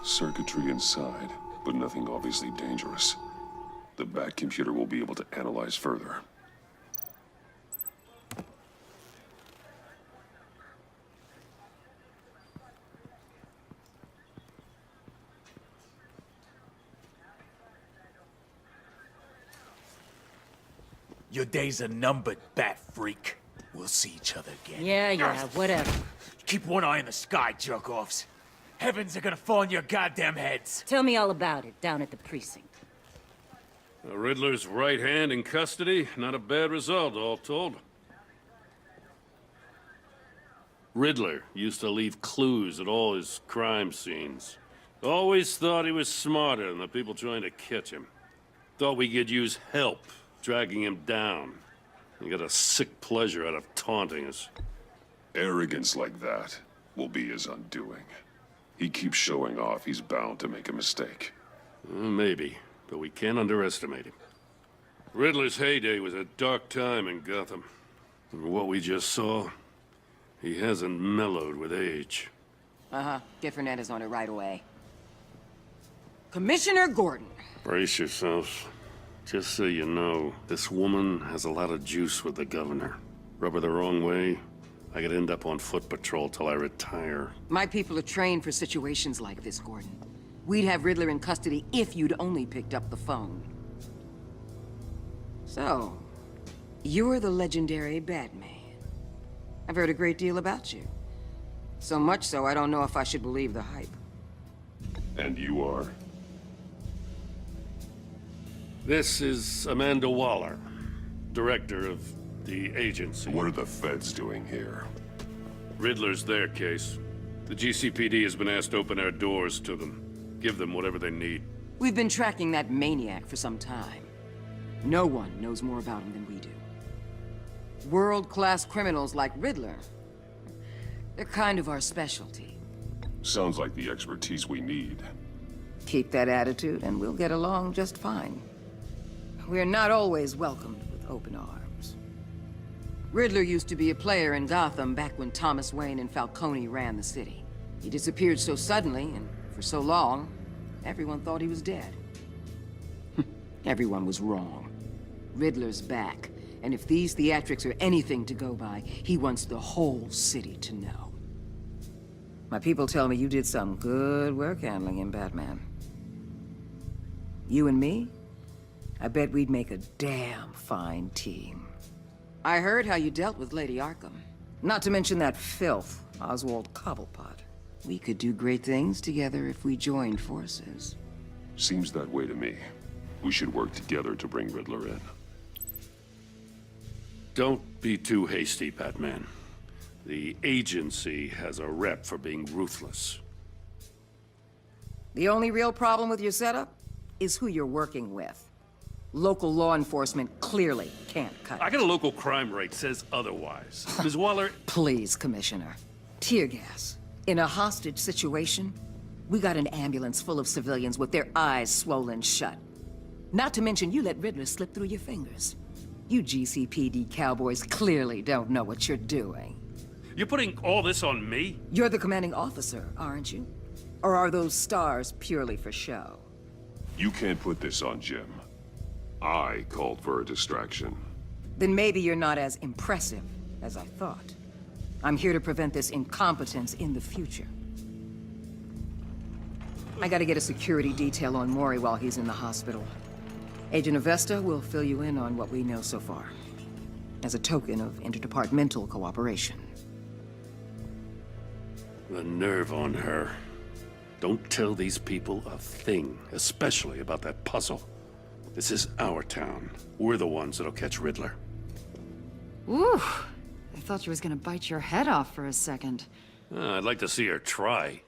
Circuitry inside, but nothing obviously dangerous. The Bat computer will be able to analyze further. Your days are numbered, Bat Freak. We'll see each other again. Yeah, whatever. Keep one eye in the sky, jerk-offs. Heavens are gonna fall on your goddamn heads. Tell me all about it down at the precinct. The Riddler's right hand in custody. Not a bad result, all told. Riddler used to leave clues at all his crime scenes. Always thought he was smarter than the people trying to catch him. Thought we could use help, dragging him down. He got a sick pleasure out of taunting us. Arrogance like that will be his undoing. He keeps showing off, he's bound to make a mistake. Maybe, but we can't underestimate him. Riddler's heyday was a dark time in Gotham. And what we just saw, he hasn't mellowed with age. Get Fernandez on it right away. Commissioner Gordon. Brace yourselves. Just so you know, this woman has a lot of juice with the governor. Rub her the wrong way, I could end up on foot patrol till I retire. My people are trained for situations like this, Gordon. We'd have Riddler in custody if you'd only picked up the phone. So, you're the legendary Batman. I've heard a great deal about you. So much so, I don't know if I should believe the hype. And you are? This is Amanda Waller, director of the agency. What are the feds doing here? Riddler's their case. The GCPD has been asked to open our doors to them. Give them whatever they need. We've been tracking that maniac for some time. No one knows more about him than we do. World-class criminals like Riddler. They're kind of our specialty. Sounds like the expertise we need. Keep that attitude and we'll get along just fine. We're not always welcomed with open arms. Riddler used to be a player in Gotham back when Thomas Wayne and Falcone ran the city. He disappeared so suddenly and for so long, everyone thought he was dead. Everyone was wrong. Riddler's back, and if these theatrics are anything to go by, he wants the whole city to know. My people tell me you did some good work handling him, Batman. You and me? I bet we'd make a damn fine team. I heard how you dealt with Lady Arkham. Not to mention that filth, Oswald Cobblepot. We could do great things together if we joined forces. Seems that way to me. We should work together to bring Riddler in. Don't be too hasty, Batman. The agency has a rep for being ruthless. The only real problem with your setup is who you're working with. Local law enforcement clearly can't cut I it. got a local crime rate says otherwise. Ms. Waller... Please, Commissioner. Tear gas. In a hostage situation, we got an ambulance full of civilians with their eyes swollen shut. Not to mention you let Riddler slip through your fingers. You GCPD cowboys clearly don't know what you're doing. You're putting all this on me? You're the commanding officer, aren't you? Or are those stars purely for show? You can't put this on Jim. I called for a distraction. Then maybe you're not as impressive as I thought. I'm here to prevent this incompetence in the future. I gotta get a security detail on Mori while he's in the hospital. Agent Avesta will fill you in on what we know so far, as a token of interdepartmental cooperation. The nerve on her. Don't tell these people a thing, especially about that puzzle. This is our town. We're the ones that'll catch Riddler. Ooh, I thought you was gonna bite your head off for a second. I'd like to see her try.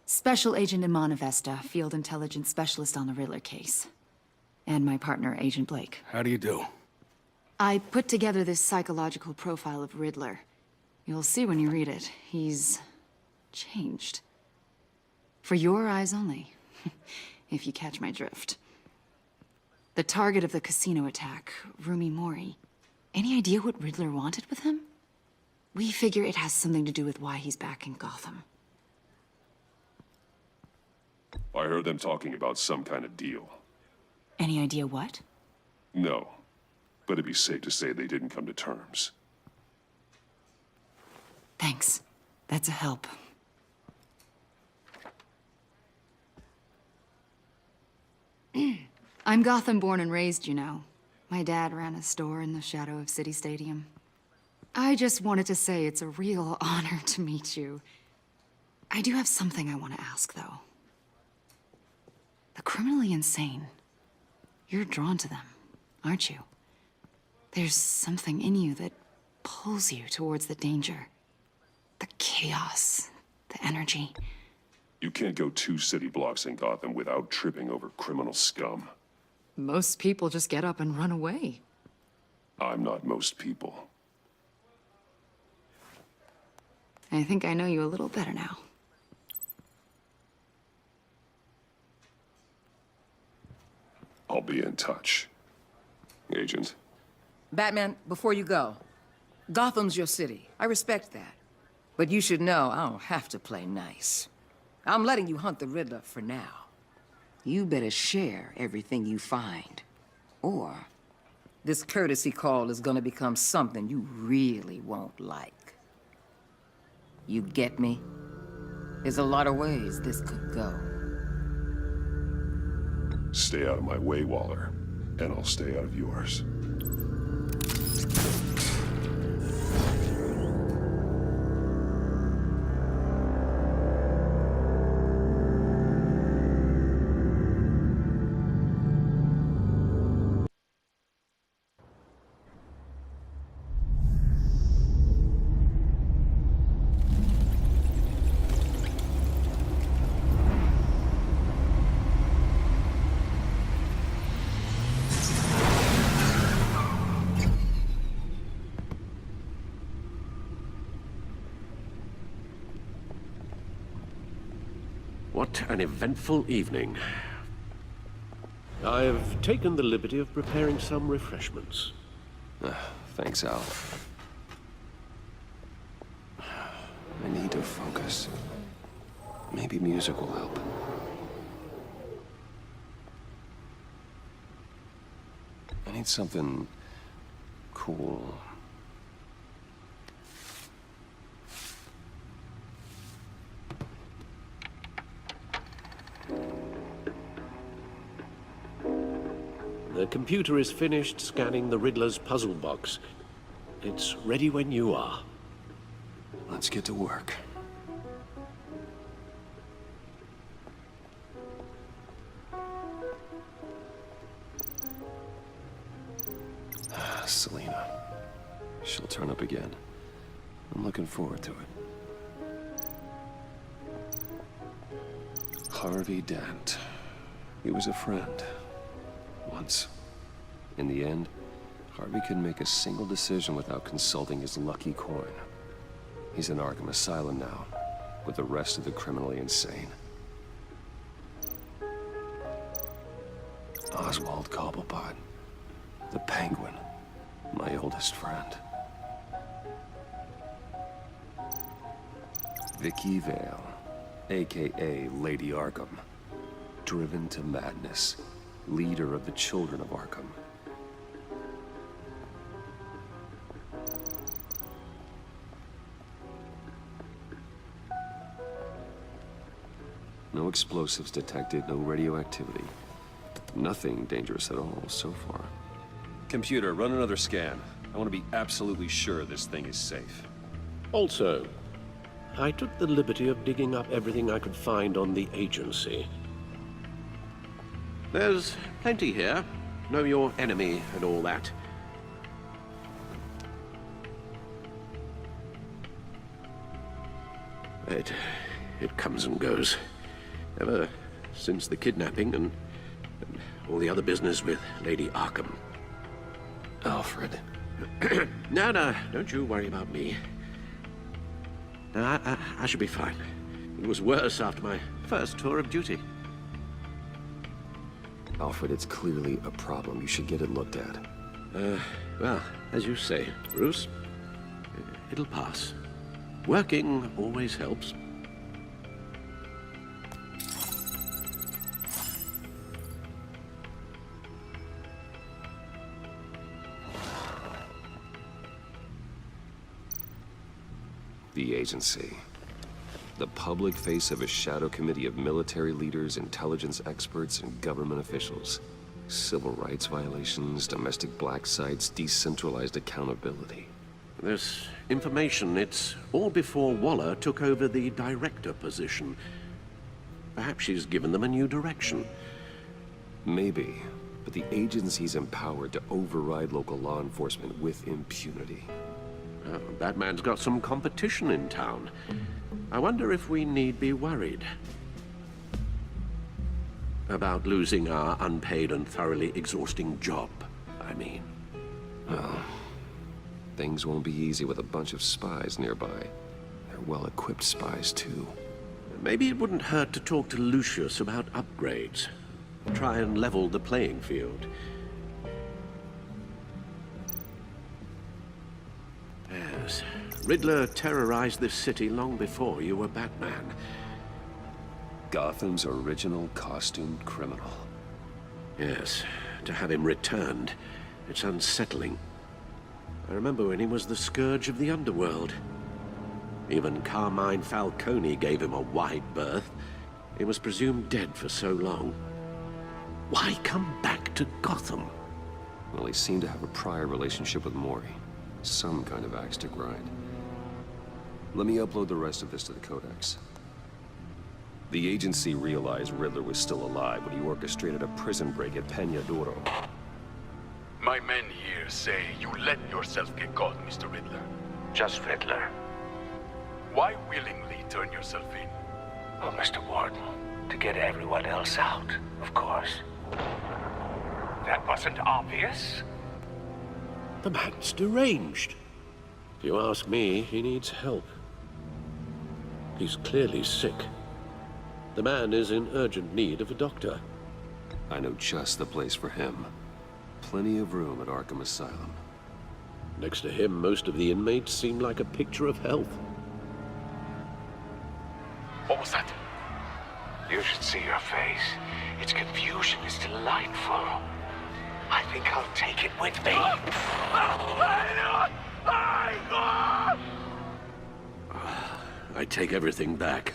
Special Agent Iman Avesta, Field Intelligence Specialist on the Riddler case. And my partner, Agent Blake. How do you do? I put together this psychological profile of Riddler. You'll see when you read it. He's changed. For your eyes only, if you catch my drift. The target of the casino attack, Rumi Mori. Any idea what Riddler wanted with him? We figure it has something to do with why he's back in Gotham. I heard them talking about some kind of deal. Any idea what? No, but it'd be safe to say they didn't come to terms. Thanks. That's a help. I'm Gotham born and raised, you know. My dad ran a store in the shadow of City Stadium. I just wanted to say it's a real honor to meet you. I do have something I want to ask, though. The criminally insane. You're drawn to them, aren't you? There's something in you that pulls you towards the danger. The chaos, the energy. You can't go 2 city blocks in Gotham without tripping over criminal scum. Most people just get up and run away. I'm not most people. I think I know you a little better now. I'll be in touch. Agent. Batman, before you go, Gotham's your city. I respect that. But you should know I don't have to play nice. I'm letting you hunt the Riddler for now. You better share everything you find. Or this courtesy call is gonna become something you really won't like. You get me? There's a lot of ways this could go. Stay out of my way, Waller, and I'll stay out of yours. What an eventful evening. I've taken the liberty of preparing some refreshments. Thanks, Al. I need to focus. Maybe music will help. I need something cool. The computer is finished scanning the Riddler's puzzle box. It's ready when you are. Let's get to work. Selena. She'll turn up again. I'm looking forward to it. Harvey Dent. He was a friend. Once. In the end, Harvey couldn't make a single decision without consulting his lucky coin. He's in Arkham Asylum now, with the rest of the criminally insane. Oswald Cobblepot. The Penguin. My oldest friend. Vicky Vale, a.k.a. Lady Arkham. Driven to madness. Leader of the Children of Arkham. No explosives detected, no radioactivity. Nothing dangerous at all so far. Computer, run another scan. I want to be absolutely sure this thing is safe. Also, I took the liberty of digging up everything I could find on the agency. There's plenty here. Know your enemy and all that. It comes and goes. Ever since the kidnapping and all the other business with Lady Arkham. Alfred. No, don't you worry about me. No, I should be fine. It was worse after my first tour of duty. Alfred, it's clearly a problem. You should get it looked at. Well, as you say, Bruce, it'll pass. Working always helps. The agency. The public face of a shadow committee of military leaders, intelligence experts, and government officials. Civil rights violations, domestic black sites, decentralized accountability. This information, it's all before Waller took over the director position. Perhaps she's given them a new direction. Maybe, but the agency's empowered to override local law enforcement with impunity. Oh, Batman's got some competition in town. I wonder if we need be worried about losing our unpaid and thoroughly exhausting job, I mean. Well, things won't be easy with a bunch of spies nearby. They're well-equipped spies, too. Maybe it wouldn't hurt to talk to Lucius about upgrades. Try and level the playing field. Yes, Riddler terrorized this city long before you were Batman. Gotham's original costumed criminal. Yes, to have him returned, it's unsettling. I remember when he was the scourge of the underworld. Even Carmine Falcone gave him a wide berth. He was presumed dead for so long. Why come back to Gotham? Well, he seemed to have a prior relationship with Mori. Some kind of axe to grind. Let me upload the rest of this to the Codex. The agency realized Riddler was still alive when he orchestrated a prison break at Peñaduro. My men here say you let yourself get caught, Mr. Riddler. Just Riddler. Why willingly turn yourself in? Oh, Mr. Warden, to get everyone else out, of course. That wasn't obvious? The man's deranged. If you ask me, he needs help. He's clearly sick. The man is in urgent need of a doctor. I know just the place for him. Plenty of room at Arkham Asylum. Next to him, most of the inmates seem like a picture of health. What was that? You should see your face. Its confusion is delightful. I think I'll take it with me. I take everything back.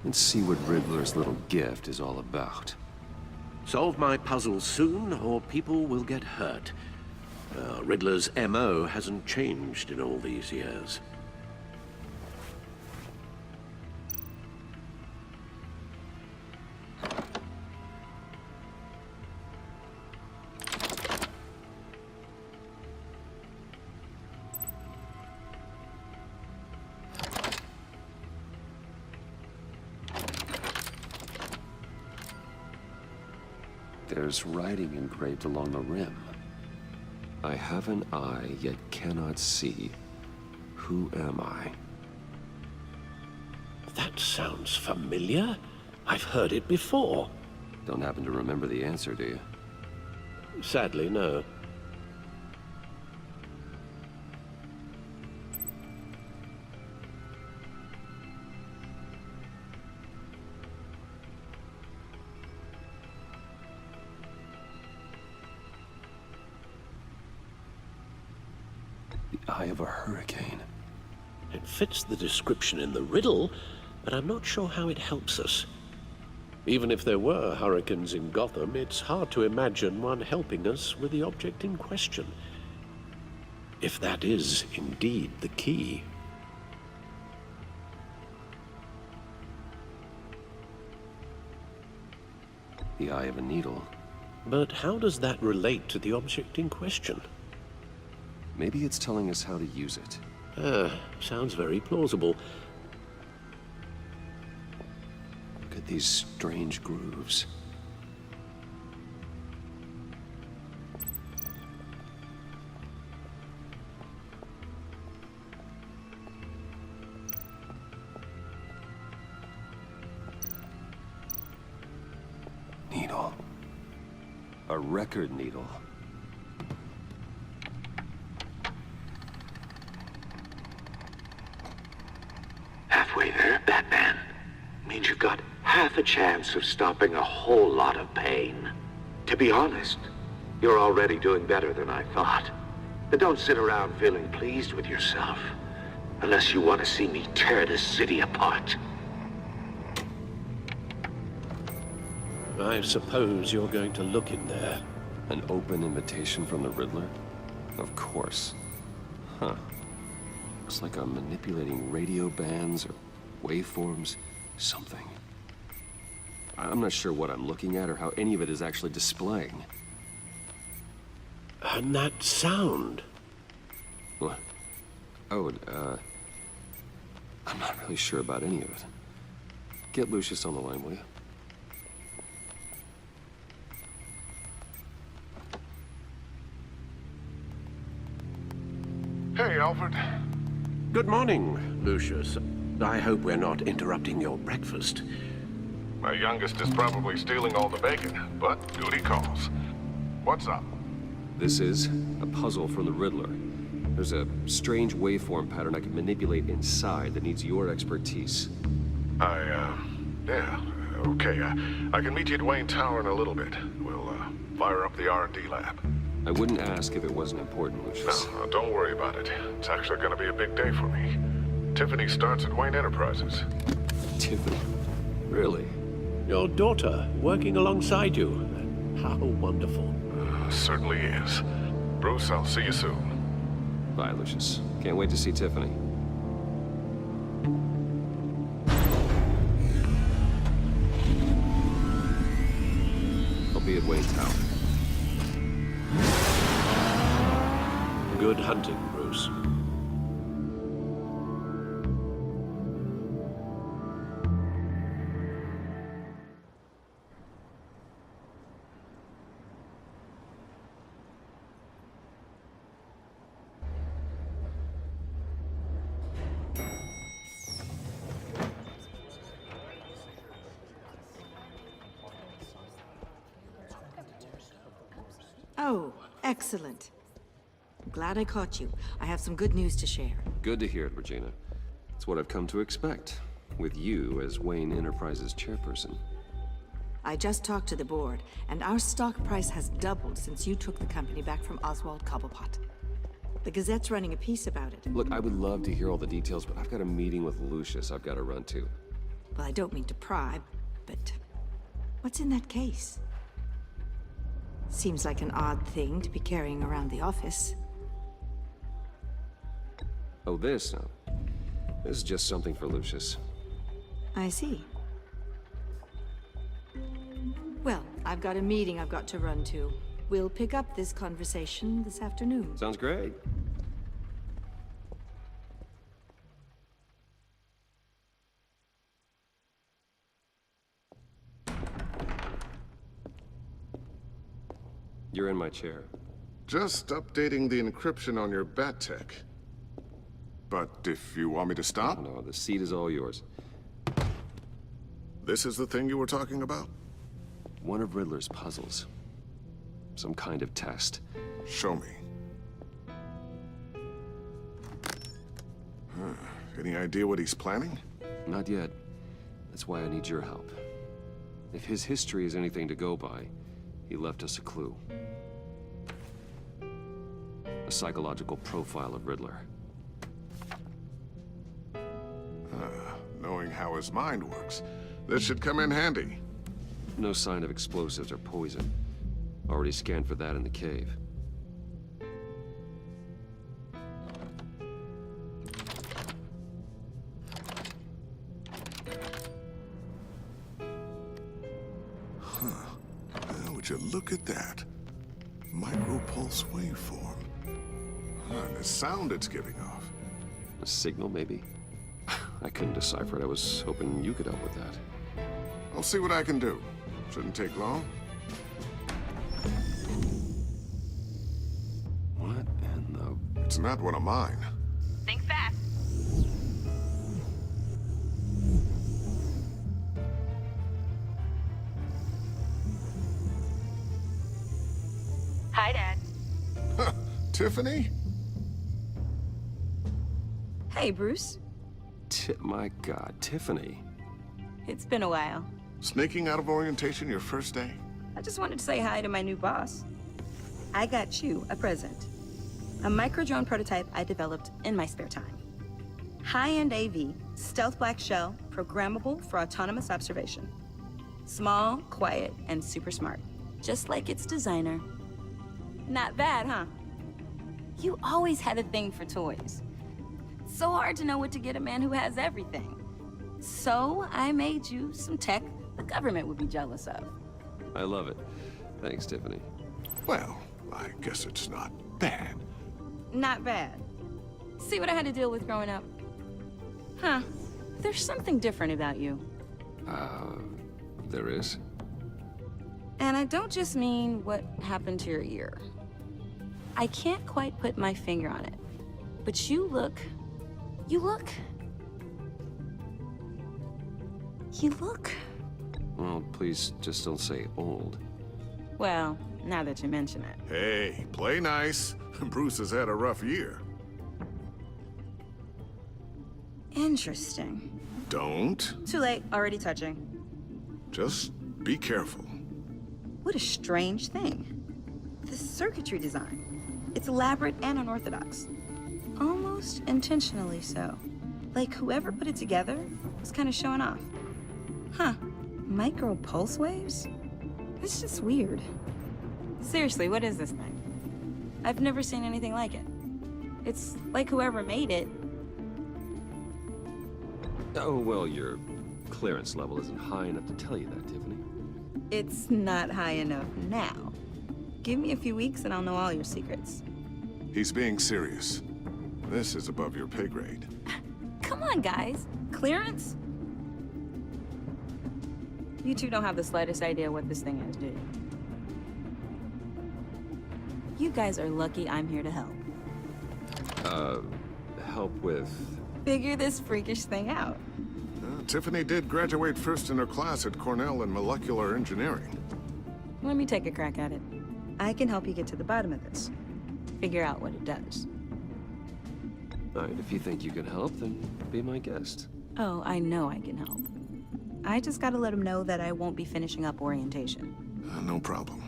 Let's see what Riddler's little gift is all about. Solve my puzzle soon, or people will get hurt. Riddler's MO hasn't changed in all these years. There's writing engraved along the rim. I have an eye, yet cannot see. Who am I? That sounds familiar. I've heard it before. Don't happen to remember the answer, do you? Sadly, no. The eye of a hurricane. It fits the description in the riddle, but I'm not sure how it helps us. Even if there were hurricanes in Gotham, it's hard to imagine one helping us with the object in question. If that is indeed the key. The eye of a needle. But how does that relate to the object in question? Maybe it's telling us how to use it. Sounds very plausible. Look at these strange grooves. record needle. Halfway there, Batman. Means you've got half a chance of stopping a whole lot of pain. To be honest, you're already doing better than I thought. But don't sit around feeling pleased with yourself. Unless you want to see me tear this city apart. I suppose you're going to look in there. An open invitation from the Riddler? Of course. Huh. Looks like I'm manipulating radio bands or waveforms, something. I'm not sure what I'm looking at or how any of it is actually displaying. And that sound. What? Oh, I'm not really sure about any of it. Get Lucius on the line, will you? Hey, Alfred. Good morning, Lucius. I hope we're not interrupting your breakfast. My youngest is probably stealing all the bacon, but duty calls. What's up? This is a puzzle from the Riddler. There's a strange waveform pattern I can manipulate inside that needs your expertise. Yeah, okay. I can meet you at Wayne Tower in a little bit. We'll, fire up the R&D lab. I wouldn't ask if it wasn't important, Lucius. No, don't worry about it. It's actually gonna be a big day for me. Tiffany starts at Wayne Enterprises. Tiffany? Really? Your daughter working alongside you. How wonderful. Certainly is. Bruce, I'll see you soon. Bye, Lucius. Can't wait to see Tiffany. I'll be at Wayne Tower. Good hunting, Bruce. Oh, excellent. I'm glad I caught you. I have some good news to share. Good to hear it, Regina. It's what I've come to expect, with you as Wayne Enterprises chairperson. I just talked to the board, and our stock price has doubled since you took the company back from Oswald Cobblepot. The Gazette's running a piece about it. Look, I would love to hear all the details, but I've got a meeting with Lucius I've got to run to. Well, I don't mean to pry, but what's in that case? Seems like an odd thing to be carrying around the office. Oh, this? No. This is just something for Lucius. I see. Well, I've got a meeting I've got to run to. We'll pick up this conversation this afternoon. Sounds great. You're in my chair. Just updating the encryption on your bat tech. But if you want me to stop? No, the seat is all yours. This is the thing you were talking about? One of Riddler's puzzles. Some kind of test. Show me. Any idea what he's planning? Not yet. That's why I need your help. If his history is anything to go by, he left us a clue. A psychological profile of Riddler. Knowing how his mind works, this should come in handy. No sign of explosives or poison. Already scanned for that in the cave. Would you look at that? Micropulse waveform. And the sound it's giving off. A signal, maybe? I couldn't decipher it. I was hoping you could help with that. I'll see what I can do. Shouldn't take long. What in the... It's not one of mine. Think fast. Tiffany? Hey, Bruce. My God, Tiffany. It's been a while. Sneaking out of orientation your first day? I just wanted to say hi to my new boss. I got you a present. A micro-drone prototype I developed in my spare time. High-end AV, stealth black shell, programmable for autonomous observation. Small, quiet, and super smart. Just like its designer. Not bad, huh? You always had a thing for toys. So hard to know what to get a man who has everything. So I made you some tech the government would be jealous of. I love it. Thanks, Tiffany. Well, I guess it's not bad. Not bad. See what I had to deal with growing up? Huh. There's something different about you. There is? And I don't just mean what happened to your ear. I can't quite put my finger on it. But you look... Well, please just don't say old. Well, now that you mention it. Hey, play nice. Bruce has had a rough year. Interesting. Don't. Too late, already touching. Just be careful. What a strange thing. The circuitry design. It's elaborate and unorthodox. Almost intentionally so. Like whoever put it together was kind of showing off. Huh. Micro pulse waves? It's just weird. Seriously, what is this thing? I've never seen anything like it. It's like whoever made it. Oh, well, your clearance level isn't high enough to tell you that, Tiffany. It's not high enough now. Give me a few weeks and I'll know all your secrets. He's being serious. This is above your pay grade. Come on, guys. Clearance? You two don't have the slightest idea what this thing is, do you? You guys are lucky I'm here to help. Help with... Figure this freakish thing out. Tiffany did graduate first in her class at Cornell in molecular engineering. Let me take a crack at it. I can help you get to the bottom of this. Figure out what it does. All right, if you think you can help, then be my guest. Oh, I know I can help. I just gotta let him know that I won't be finishing up orientation. No problem.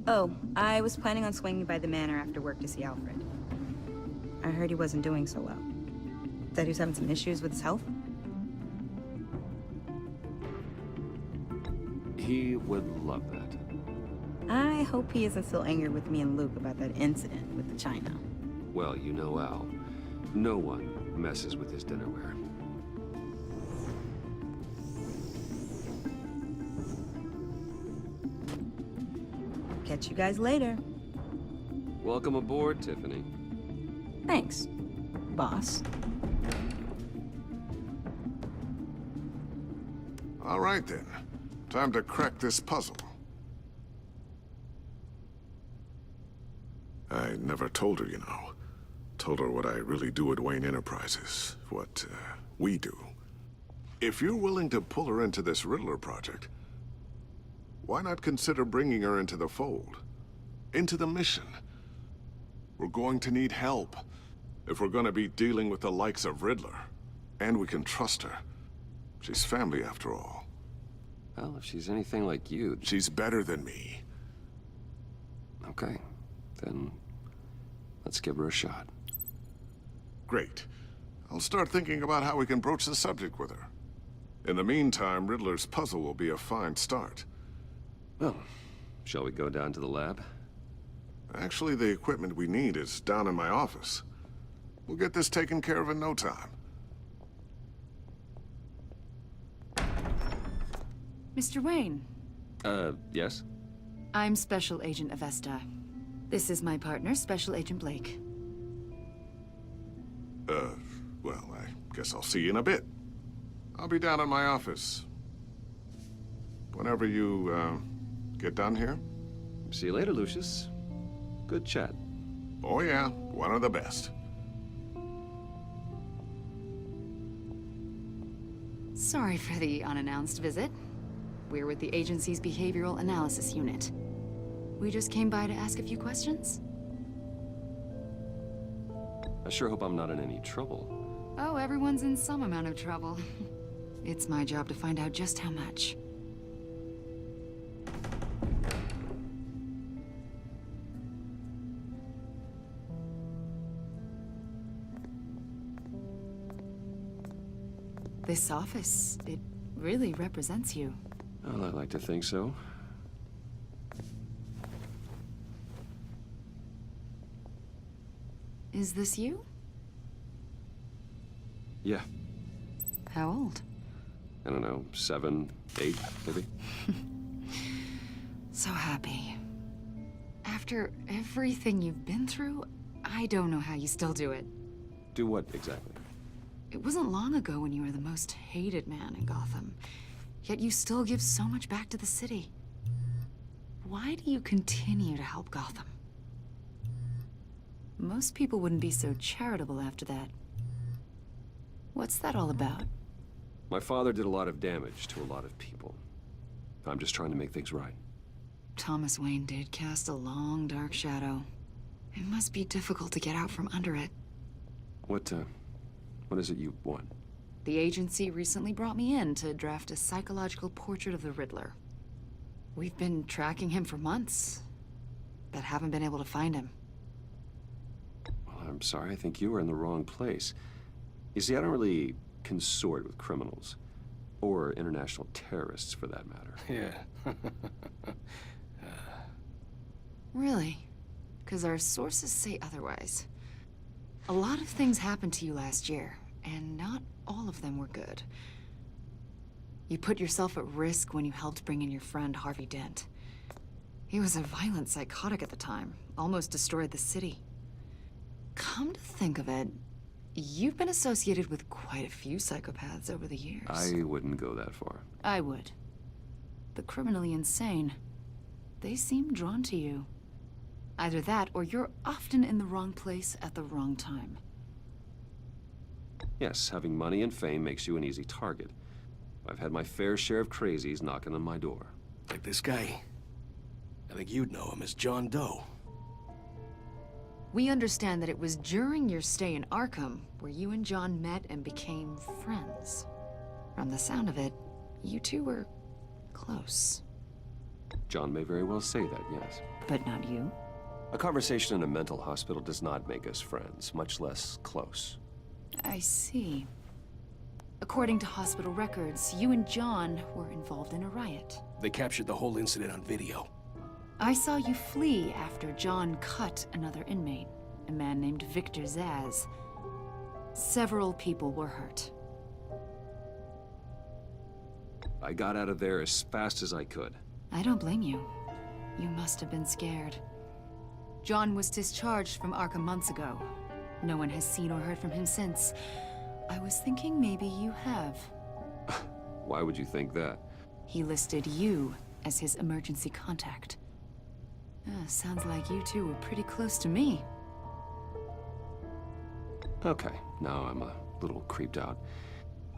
Oh, I was planning on swinging by the manor after work to see Alfred. I heard he wasn't doing so well. That he was having some issues with his health. He would love that. I hope he isn't still angry with me and Luke about that incident with the china. Well, you know Al. No one messes with his dinnerware. Catch you guys later. Welcome aboard, Tiffany. Thanks, boss. All right, then. Time to crack this puzzle. I never told her, you know. Told her what I really do at Wayne Enterprises. What, we do. If you're willing to pull her into this Riddler project, why not consider bringing her into the fold? Into the mission? We're going to need help if we're gonna be dealing with the likes of Riddler. And we can trust her. She's family, after all. Well, if she's anything like you... She's better than me. Okay, then let's give her a shot. Great. I'll start thinking about how we can broach the subject with her. In the meantime, Riddler's puzzle will be a fine start. Well, shall we go down to the lab? Actually, the equipment we need is down in my office. We'll get this taken care of in no time. Mr. Wayne. Yes? I'm Special Agent Avesta. This is my partner, Special Agent Blake. Well, I guess I'll see you in a bit. I'll be down in my office. Whenever you, get done here. See you later, Lucius. Good chat. Oh yeah, one of the best. Sorry for the unannounced visit. We're with the agency's Behavioral Analysis Unit. We just came by to ask a few questions. I sure hope I'm not in any trouble. Oh, everyone's in some amount of trouble. It's my job to find out just how much. This office, it really represents you. Well, I'd like to think so. Is this you? Yeah. How old? I don't know, 7, 8, maybe? So happy. After everything you've been through, I don't know how you still do it. Do what exactly? It wasn't long ago when you were the most hated man in Gotham. Yet you still give so much back to the city. Why do you continue to help Gotham? Most people wouldn't be so charitable after that. What's that all about? My father did a lot of damage to a lot of people. I'm just trying to make things right. Thomas Wayne did cast a long, dark shadow. It must be difficult to get out from under it. What is it you want? The agency recently brought me in to draft a psychological portrait of the Riddler. We've been tracking him for months, but haven't been able to find him. Well, I'm sorry, I think you were in the wrong place. You see, I don't really consort with criminals. Or international terrorists, for that matter. Yeah. Really? Because our sources say otherwise. A lot of things happened to you last year, and not all of them were good. You put yourself at risk when you helped bring in your friend Harvey Dent. He was a violent psychotic at the time, almost destroyed the city. Come to think of it, you've been associated with quite a few psychopaths over the years. I wouldn't go that far. I would. The criminally insane. They seem drawn to you. Either that, or you're often in the wrong place at the wrong time. Yes, having money and fame makes you an easy target. I've had my fair share of crazies knocking on my door. Like this guy. I think you'd know him as John Doe. We understand that it was during your stay in Arkham where you and John met and became friends. From the sound of it, you two were close. John may very well say that, yes. But not you? A conversation in a mental hospital does not make us friends, much less close. I see. According to hospital records, you and John were involved in a riot. They captured the whole incident on video. I saw you flee after John cut another inmate, a man named Victor Zaz. Several people were hurt. I got out of there as fast as I could. I don't blame you. You must have been scared. John was discharged from Arkham months ago. No one has seen or heard from him since. I was thinking maybe you have. Why would you think that? He listed you as his emergency contact. Sounds like you two were pretty close to me. Okay, now I'm a little creeped out.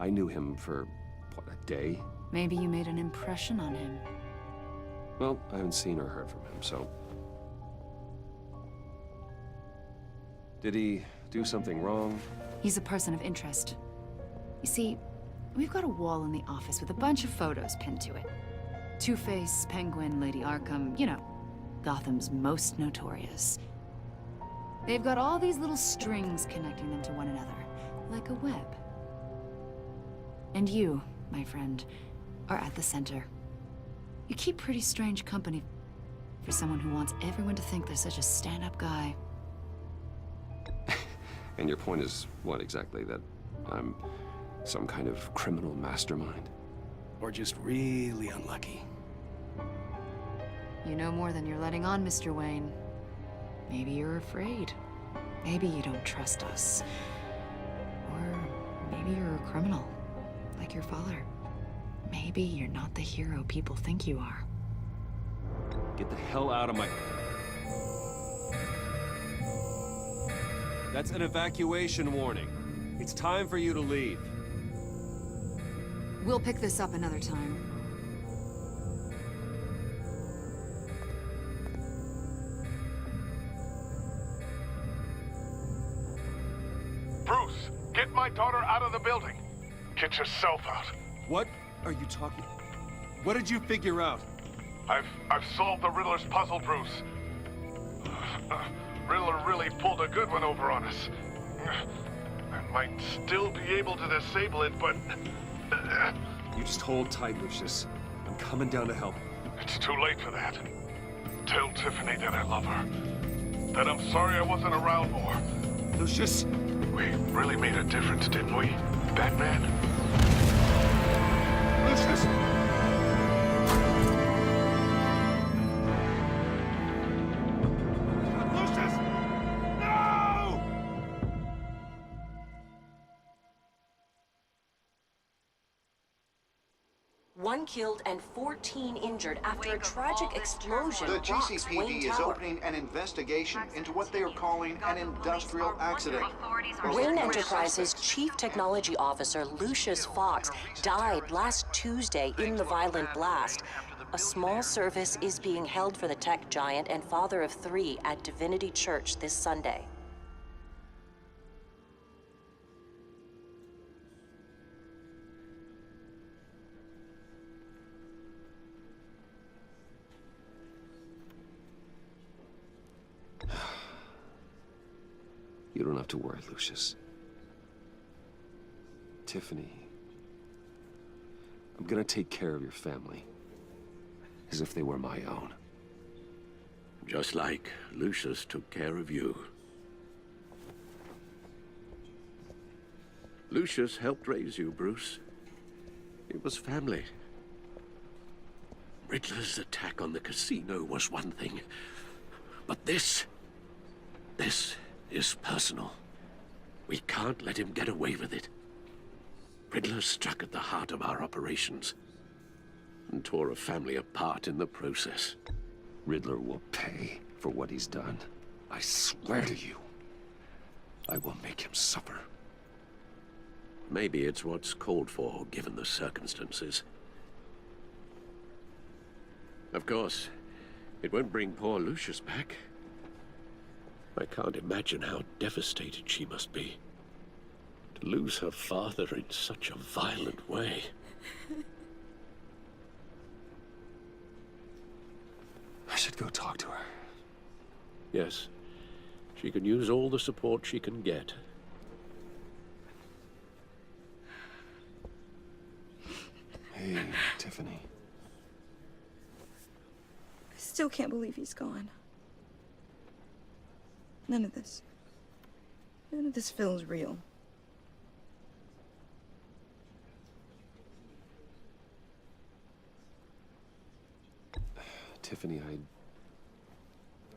I knew him for, what, a day? Maybe you made an impression on him. Well, I haven't seen or heard from him, so... Did he do something wrong? He's a person of interest. You see, we've got a wall in the office with a bunch of photos pinned to it. Two-Face, Penguin, Lady Arkham, you know, Gotham's most notorious. They've got all these little strings connecting them to one another, like a web. And you, my friend, are at the center. You keep pretty strange company for someone who wants everyone to think they're such a stand-up guy. And your point is what exactly? That I'm some kind of criminal mastermind? Or just really unlucky. You know more than you're letting on, Mr. Wayne. Maybe you're afraid. Maybe you don't trust us. Or maybe you're a criminal, like your father. Maybe you're not the hero people think you are. Get the hell out of my... That's an evacuation warning. It's time for you to leave. We'll pick this up another time. my daughter out of the building. Get yourself out. What are you talking? What did you figure out? I've solved the Riddler's puzzle, Bruce. Riddler really pulled a good one over on us. I might still be able to disable it, but... You just hold tight, Lucius. I'm coming down to help. It's too late for that. Tell Tiffany that I love her. That I'm sorry I wasn't around more. Lucius! We really made a difference, didn't we, Batman? Lucius! Lucius! No! One killed and 14 injured after a tragic explosion The rocks Wayne GCPD is Tower. opening an investigation into what they are calling an industrial accident. Wayne Enterprises' chief technology officer, Lucius Fox, died last Tuesday in the violent blast. A small service is being held for the tech giant and father of 3 at Divinity Church this Sunday. You don't have to worry, Lucius. Tiffany, I'm gonna take care of your family. As if they were my own. Just like Lucius took care of you. Lucius helped raise you, Bruce. It was family. Riddler's attack on the casino was one thing. But this is personal. We can't let him get away with it. Riddler struck at the heart of our operations and tore a family apart in the process. Riddler will pay for what he's done. I swear to you. I will make him suffer. Maybe it's what's called for, given the circumstances. Of course, it won't bring poor Lucius back. I can't imagine how devastated she must be. To lose her father in such a violent way. I should go talk to her. Yes, she can use all the support she can get. Hey, Tiffany. I still can't believe he's gone. None of this feels real. Tiffany,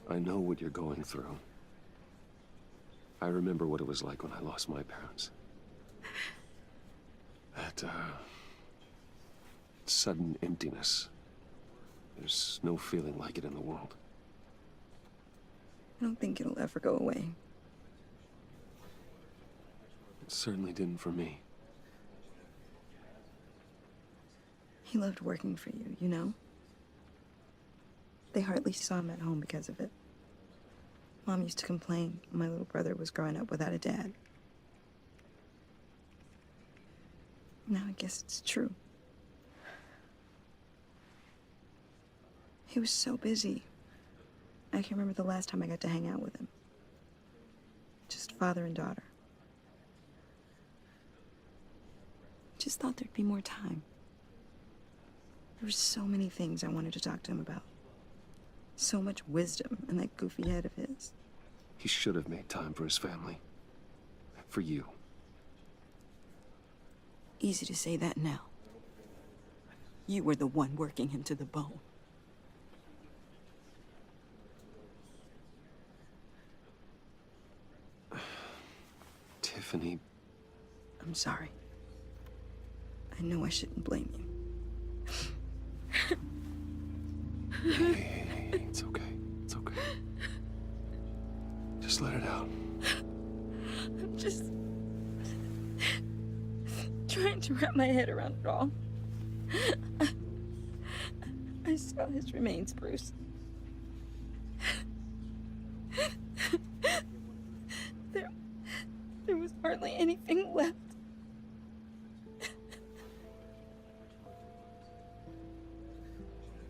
I know what you're going through. I remember what it was like when I lost my parents. That, sudden emptiness. There's no feeling like it in the world. I don't think it'll ever go away. It certainly didn't for me. He loved working for you, you know? They hardly saw him at home because of it. Mom used to complain my little brother was growing up without a dad. Now I guess it's true. He was so busy. I can't remember the last time I got to hang out with him. Just father and daughter. Just thought there'd be more time. There were so many things I wanted to talk to him about. So much wisdom in that goofy head of his. He should have made time for his family. For you. Easy to say that now. You were the one working him to the bone. Tiffany. I'm sorry. I know I shouldn't blame you. Hey, it's okay. It's okay. Just let it out. I'm just trying to wrap my head around it all. I saw his remains, Bruce. There was hardly anything left.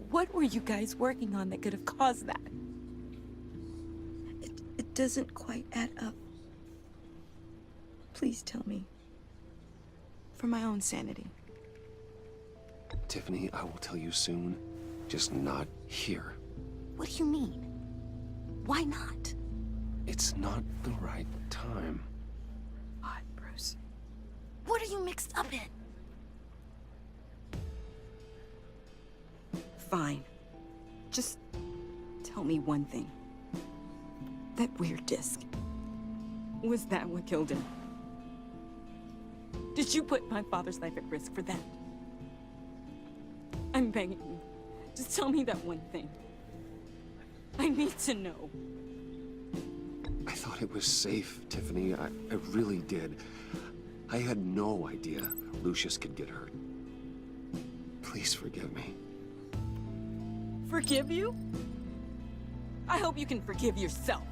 What were you guys working on that could have caused that? It doesn't quite add up. Please tell me. For my own sanity. Tiffany, I will tell you soon. Just not here. What do you mean? Why not? It's not the right time. What, Bruce? What are you mixed up in? Fine. Just tell me one thing. That weird disc. Was that what killed him? Did you put my father's life at risk for that? I'm begging you. Just tell me that one thing. I need to know. I thought it was safe, Tiffany. I really did. I had no idea Lucius could get hurt. Please forgive me. Forgive you? I hope you can forgive yourself.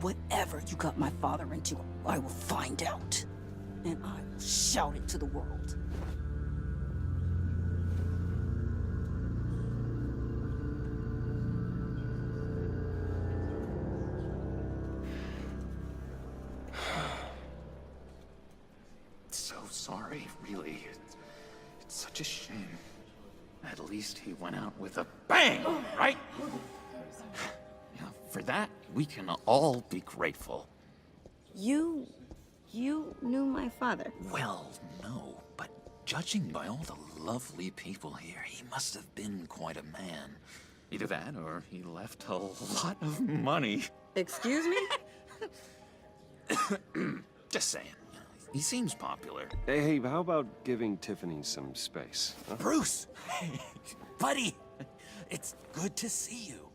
Whatever you got my father into, I will find out. And I will shout it to the world. So sorry, really. It's such a shame. At least he went out with a bang, right? Yeah, for that, we can all be grateful. You knew my father? Well, no, but judging by all the lovely people here, he must have been quite a man. Either that, or he left a lot of money. Excuse me? Just saying. He seems popular. Hey, how about giving Tiffany some space? Huh? Bruce! Buddy! It's good to see you.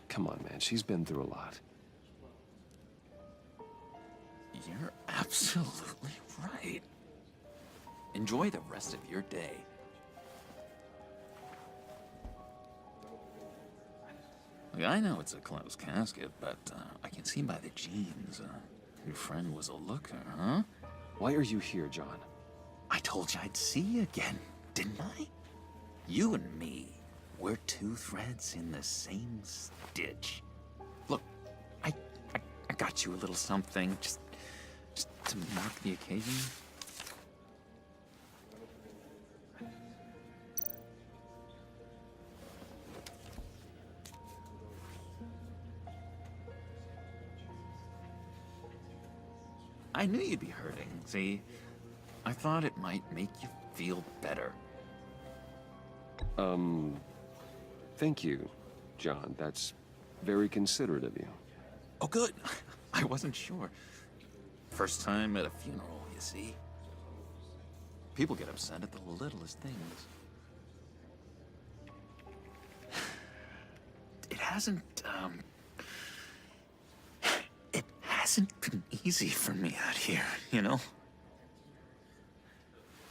Come on, man. She's been through a lot. You're absolutely right. Enjoy the rest of your day. Look, I know it's a closed casket, but I can see by the jeans, your friend was a looker, huh? Why are you here, John? I told you I'd see you again, didn't I? You and me, we're two threads in the same stitch. Look, I got you a little something, just to mark the occasion. I knew you'd be hurting, see? I thought it might make you feel better. Thank you, John. That's very considerate of you. Oh, good. I wasn't sure. First time at a funeral, you see? People get upset at the littlest things. It hasn't been easy for me out here, you know?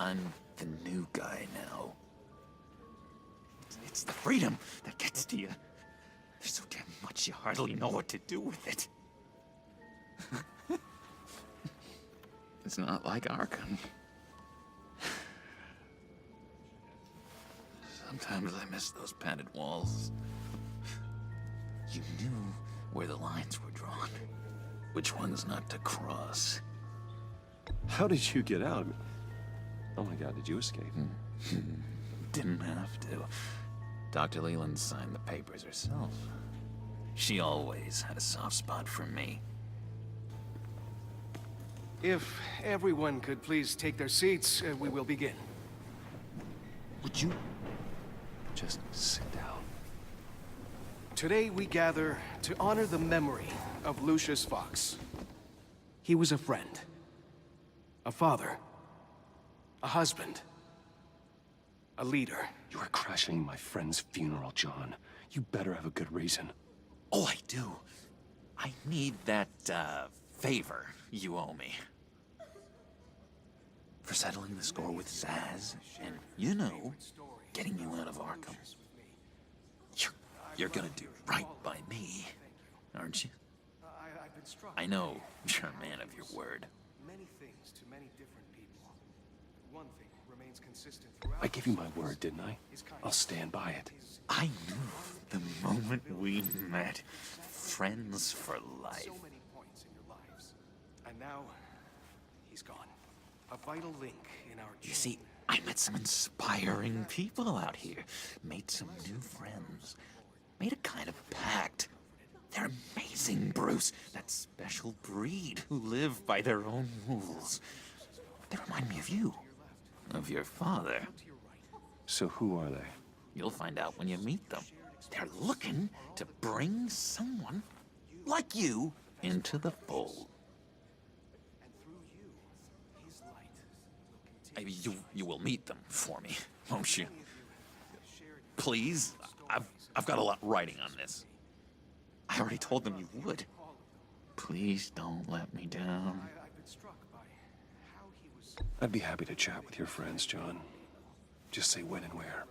I'm the new guy now. It's the freedom that gets to you. There's so damn much you hardly know what to do with it. It's not like Arkham. Sometimes I miss those padded walls. You knew where the lines were drawn. Which ones not to cross. How did you get out? Oh my God, did you escape? Didn't have to. Dr. Leland signed the papers herself. She always had a soft spot for me. If everyone could please take their seats, we will begin. Would you just sit down? Today we gather to honor the memory of Lucius Fox. He was a friend, a father, a husband, a leader. You are crashing my friend's funeral, John. You better have a good reason. Oh, I do. I need that, favor you owe me. For settling the score with Zaz, and, you know, getting you out of Arkham. You're gonna do right by me. aren't you? I've been struck. I know you're a man of your word. Many things to many different people. One thing remains consistent throughout. I gave you my word, didn't I? I'll stand by it. I knew the moment we met. Friends for life. So many points in your lives. And now, he's gone. A vital link in our chain. You see, I met some inspiring people out here. Made some new friends. Made a kind of pact. They're amazing, Bruce. That special breed who live by their own rules. They remind me of you. Of your father. So who are they? You'll find out when you meet them. They're looking to bring someone like you into the fold. You will meet them for me, won't you? Please, I've got a lot writing on this. I already told them you would. Please don't let me down. I'd be happy to chat with your friends, John. Just say when and where.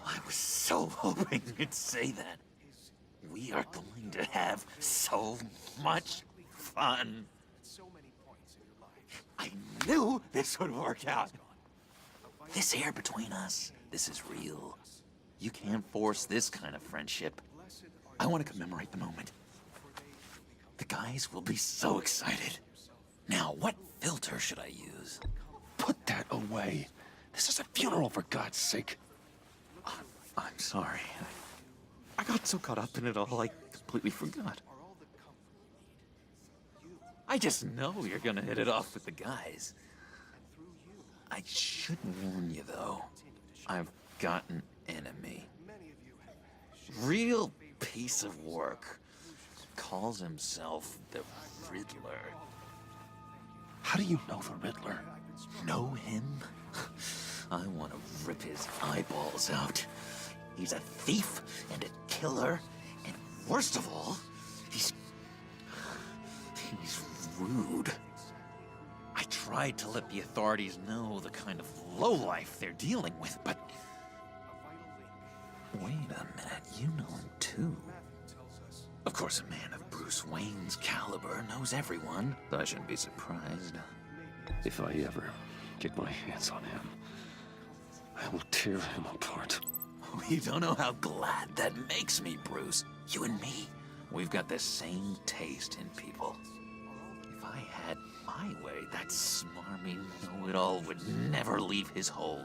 I was so hoping you'd say that. We are going to have so much fun. I knew this would work out. This air between us, this is real. You can't force this kind of friendship. I want to commemorate the moment. The guys will be so excited. Now, what filter should I use? Put that away. This is a funeral, for God's sake. I'm sorry. I got so caught up in it all, I completely forgot. I just know you're gonna hit it off with the guys. I should warn you, though. I've got an enemy. Real piece of work. Calls himself the Riddler. How do you know the Riddler? Know him? I want to rip his eyeballs out. He's a thief and a killer, and worst of all, he's rude. I tried to let the authorities know the kind of lowlife they're dealing with, but... Wait a minute, you know him too. Of course, a man of Bruce Wayne's caliber knows everyone, so I shouldn't be surprised. If I ever get my hands on him, I will tear him apart. You don't know how glad that makes me, Bruce. You and me, we've got the same taste in people. If I had my way, that smarmy know-it-all would never leave his hole.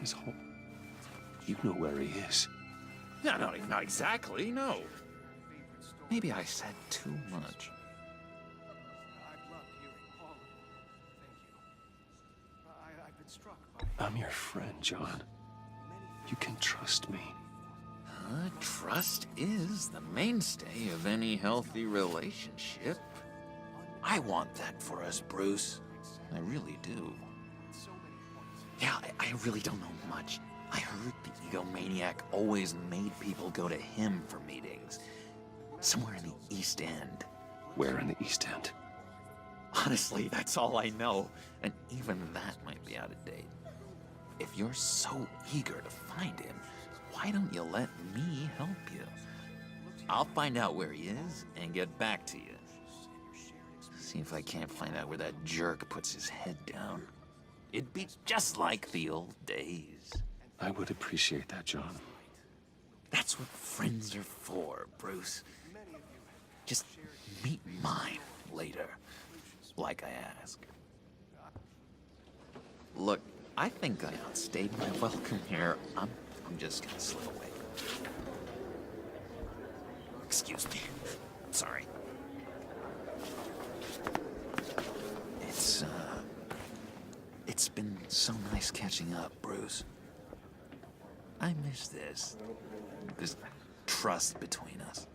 His hole? You know where he is. No, not exactly, no. Maybe I said too much. I'm your friend, John. You can trust me. Trust is the mainstay of any healthy relationship. I want that for us, Bruce. I really do. Yeah, I really don't know much. I heard the egomaniac always made people go to him for meetings. Somewhere in the East End. Where in the East End? Honestly, that's all I know. And even that might be out of date. If you're so eager to find him, why don't you let me help you? I'll find out where he is and get back to you. See if I can't find out where that jerk puts his head down. It'd be just like the old days. I would appreciate that, John. That's what friends are for, Bruce. Just meet mine later, like I asked. Look, I think I outstayed my welcome here. I'm just gonna slip away. Excuse me. Sorry. It's been so nice catching up, Bruce. I miss this trust between us.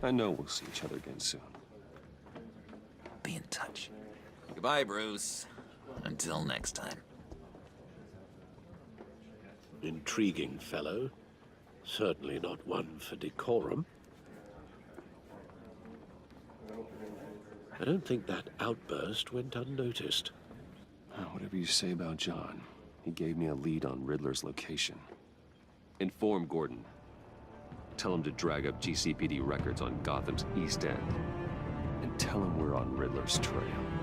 I know we'll see each other again soon. Be in touch. Goodbye, Bruce. Until next time. Intriguing fellow. Certainly not one for decorum. I don't think that outburst went unnoticed. Whatever you say about John, He gave me a lead on Riddler's location. Inform Gordon. Tell him to drag up GCPD records on Gotham's East End. And tell him we're on Riddler's trail.